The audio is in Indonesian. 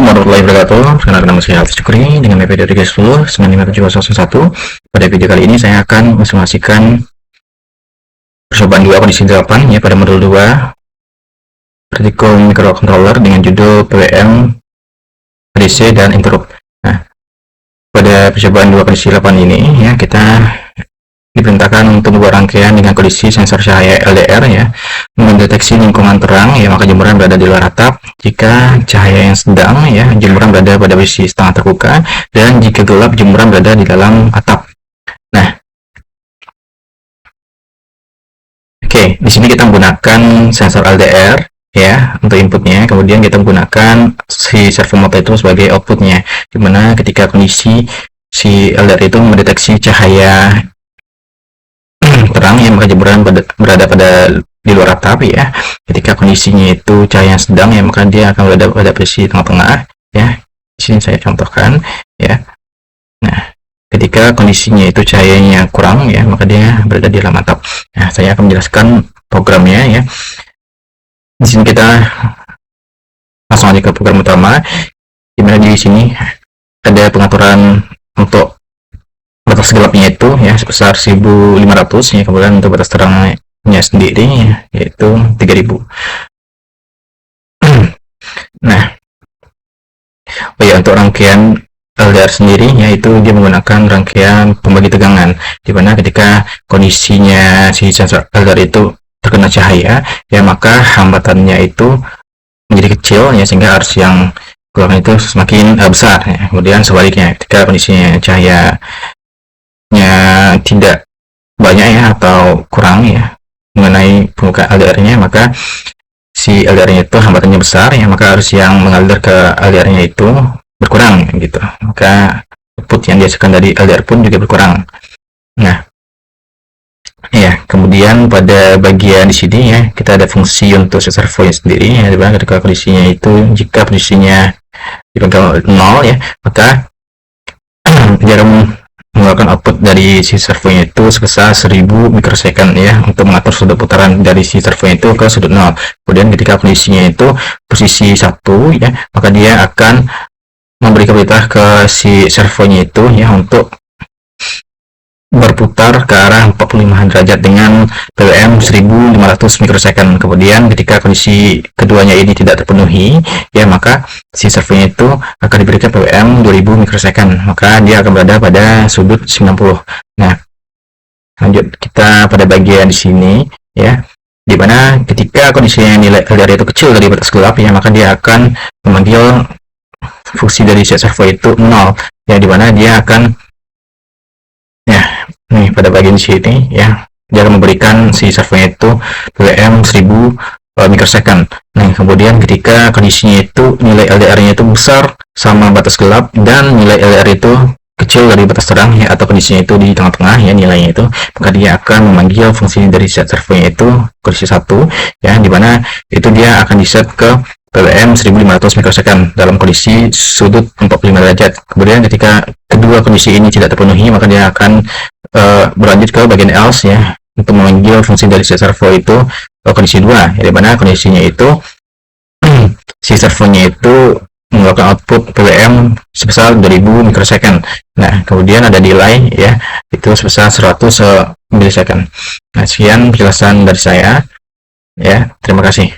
warahmatullahi wabarakatuh. Perkenalkan nama saya Altis Syukri dengan MPD 310 95701. Pada video kali ini saya akan mensimulasikan percobaan 2 kondisi 8 ya pada modul 2 Vertical Microcontroller dengan judul PWM, ADC dan interrupt. Nah, pada percobaan 2 kondisi 8 ini ya kita diperintahkan untuk membuat rangkaian dengan kondisi sensor cahaya LDR ya, mendeteksi lingkungan terang ya, maka jemuran berada di luar atap jika cahaya yang sedang ya, jemuran berada pada posisi setengah terbuka, dan jika gelap jemuran berada di dalam atap. Nah, oke, di sini kita menggunakan sensor LDR ya untuk inputnya, kemudian kita menggunakan si servo motor itu sebagai outputnya, dimana ketika kondisi si LDR itu mendeteksi cahaya terang yang maka jemuran berada di luar atap ya. Ketika kondisinya itu cahaya yang sedang ya, maka dia akan berada pada posisi tengah-tengah ya. Di sini saya contohkan ya. Nah, ketika kondisinya itu cahayanya kurang ya, maka dia berada di dalam atap. Nah, saya akan menjelaskan programnya ya. Di sini kita langsung aja ke program utama, dimana di sini ada pengaturan untuk batas gelapnya itu ya sebesar 1500 ya, kemudian untuk batas terangnya sendiri ya, yaitu 3000. Nah, oh ya, untuk rangkaian LDR sendiri yaitu dia menggunakan rangkaian pembagi tegangan, dimana ketika kondisinya si sensor LDR itu terkena cahaya ya, maka hambatannya itu menjadi kecil ya, sehingga arus yang keluar itu semakin besar ya. Kemudian sebaliknya, ketika kondisinya cahaya tidak banyak ya atau kurang ya mengenai pembukaan LDR-nya, maka si LDR-nya itu hambatannya besar ya, maka arus yang mengalir ke LDR-nya itu berkurang gitu, maka output yang dihasilkan dari LDR pun juga berkurang. Nah ya, kemudian pada bagian di sini ya kita ada fungsi untuk servo sendiri ya, dimana ketika kondisinya itu, jika kondisinya dipegang 0 ya, maka jarum mengeluarkan output dari si servonya itu sebesar 1000 mikrosecond ya, untuk mengatur sudut putaran dari si servonya itu ke sudut 0. Kemudian ketika kondisinya itu posisi 1 ya, maka dia akan memberikan perintah ke si servonya itu ya untuk berputar ke arah 45 derajat dengan PWM 1500 mikrosecond. Kemudian ketika kondisi keduanya ini tidak terpenuhi ya, maka si servonya itu akan diberikan PWM 2000 mikrosecond, maka dia akan berada pada sudut 90. Nah, lanjut kita pada bagian di sini ya, dimana ketika kondisinya nilai LDR itu kecil dari batas gelap ya, maka dia akan memanggil fungsi dari servo itu 0 ya, dimana dia akan nih pada bagian sini ya, dia akan memberikan si servonya itu PWM 1000 mikrosecond. Nah, kemudian ketika kondisinya itu nilai LDR-nya itu besar sama batas gelap, dan nilai LDR itu kecil dari batas terang ya, atau kondisinya itu di tengah-tengah ya nilainya itu, maka dia akan memanggil fungsi dari servonya itu kondisi 1 ya, dimana itu dia akan diset ke PWM 1500 mikrosecond dalam kondisi sudut 45 derajat. Kemudian ketika kedua kondisi ini tidak terpenuhi, maka dia akan berlanjut ke bagian else ya, untuk memanggil fungsi dari si servo itu ke kondisi 2 ya, dimana kondisinya itu si servonya itu mengeluarkan output PWM sebesar 2000 mikrosecond. Nah, kemudian ada delay ya, itu sebesar 100 milisecond. Nah, sekian penjelasan dari saya ya, terima kasih.